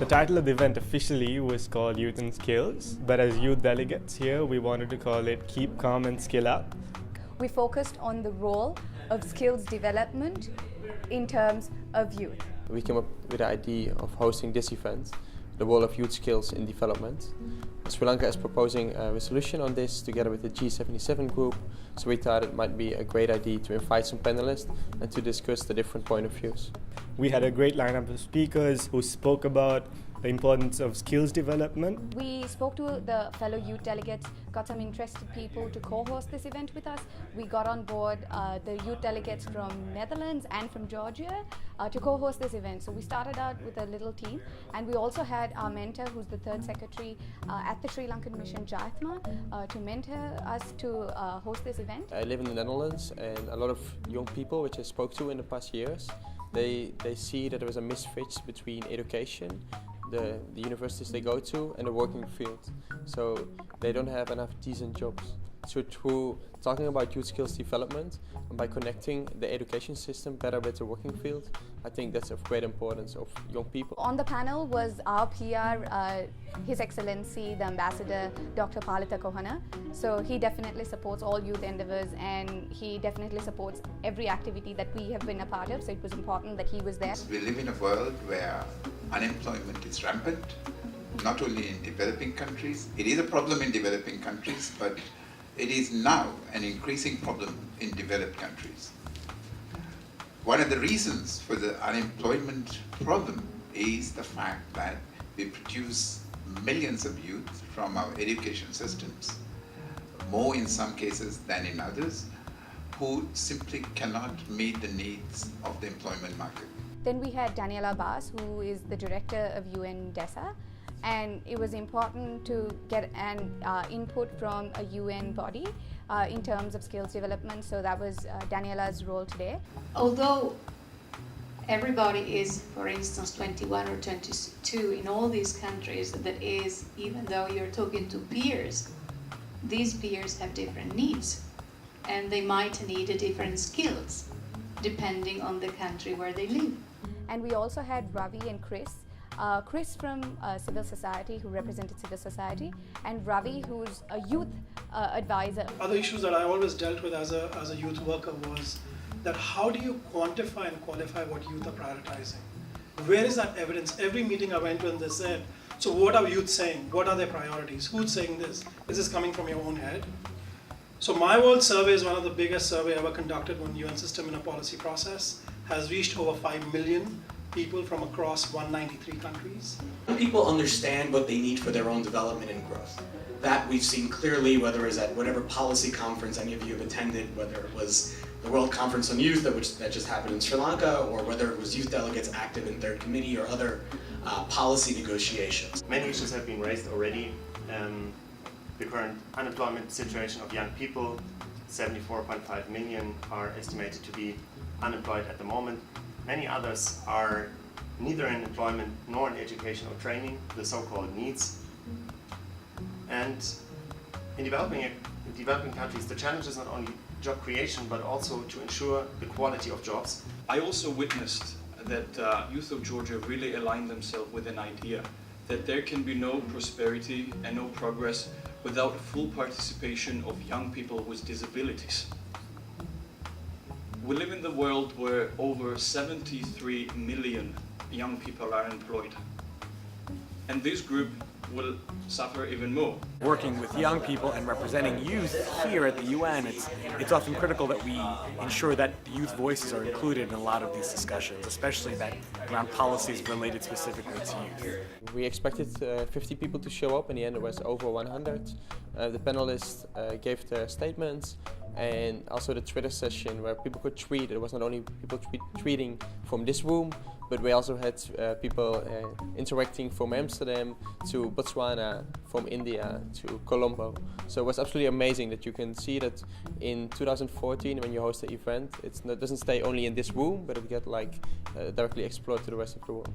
The title of the event officially was called Youth and Skills, but as youth delegates here, we wanted to call it Keep Calm and Skill Up. We focused on the role of skills development in terms of youth. We came up with the idea of hosting this event, the role of youth skills in development. Sri Lanka is proposing a resolution on this together with the G77 group, so we thought it might be a great idea to invite some panelists and to discuss the different point of views. We had a great lineup of speakers who spoke about the importance of skills development. We spoke to the fellow youth delegates, got some interested people to co-host this event with us. We got on board the youth delegates from Netherlands and from Georgia to co-host this event. So we started out with a little team, and we also had our mentor, who's the third secretary at the Sri Lankan mission, Jaithma, to mentor us to host this event. I live in the Netherlands, and a lot of young people, which I spoke to in the past years, they see that there is a mismatch between education, the universities they go to, and the working field. So they don't have enough decent jobs. So through talking about youth skills development and by connecting the education system better with the working field, I think that's of great importance of young people. On the panel was our PR, His Excellency, the Ambassador, Dr. Palitha Kohana. So he definitely supports all youth endeavours, and he definitely supports every activity that we have been a part of. So it was important that he was there. We live in a world where unemployment is rampant, not only in developing countries. It is a problem in developing countries, but it is now an increasing problem in developed countries. One of the reasons for the unemployment problem is the fact that we produce millions of youth from our education systems, more in some cases than in others, who simply cannot meet the needs of the employment market. Then we had Daniela Bass, who is the director of UN DESA, and it was important to get an input from a UN body in terms of skills development. So that was Daniela's role today. Although everybody is, for instance, 21 or 22 in all these countries, that is, even though you're talking to peers, these peers have different needs, and they might need different skills depending on the country where they live. And we also had Ravi and Chris. Chris from civil society, who represented civil society, and Ravi, who's a youth advisor. Other issues that I always dealt with as a youth worker was that how do you quantify and qualify what youth are prioritizing? Where is that evidence? Every meeting I went to and they said, so what are youth saying? What are their priorities? Who's saying this? Is this coming from your own head? So My World Survey is one of the biggest survey ever conducted on UN system in a policy process, has reached over 5 million people from across 193 countries. People understand what they need for their own development and growth. That we've seen clearly, whether it's at whatever policy conference any of you have attended, whether it was the World Conference on Youth that just happened in Sri Lanka, or whether it was youth delegates active in Third Committee or other policy negotiations. Many issues have been raised already. The current unemployment situation of young people, 74.5 million are estimated to be unemployed at the moment. Many others are neither in employment nor in education or training, the so-called needs. And in developing countries, the challenge is not only job creation, but also to ensure the quality of jobs. I also witnessed that youth of Georgia really aligned themselves with an idea that there can be no prosperity and no progress without full participation of young people with disabilities. We live in the world where over 73 million young people are employed, and this group will suffer even more. Working with young people and representing youth here at the UN, it's often critical that we ensure that youth voices are included in a lot of these discussions, especially that around policies related specifically to youth. We expected 50 people to show up. In the end, it was over 100. The panelists gave their statements, and also the Twitter session where people could tweet. It was not only people tweeting from this room, but we also had people interacting from Amsterdam to Botswana, from India to Colombo. So it was absolutely amazing that you can see that in 2014, when you host the event, it doesn't stay only in this room, but it gets directly explored to the rest of the world.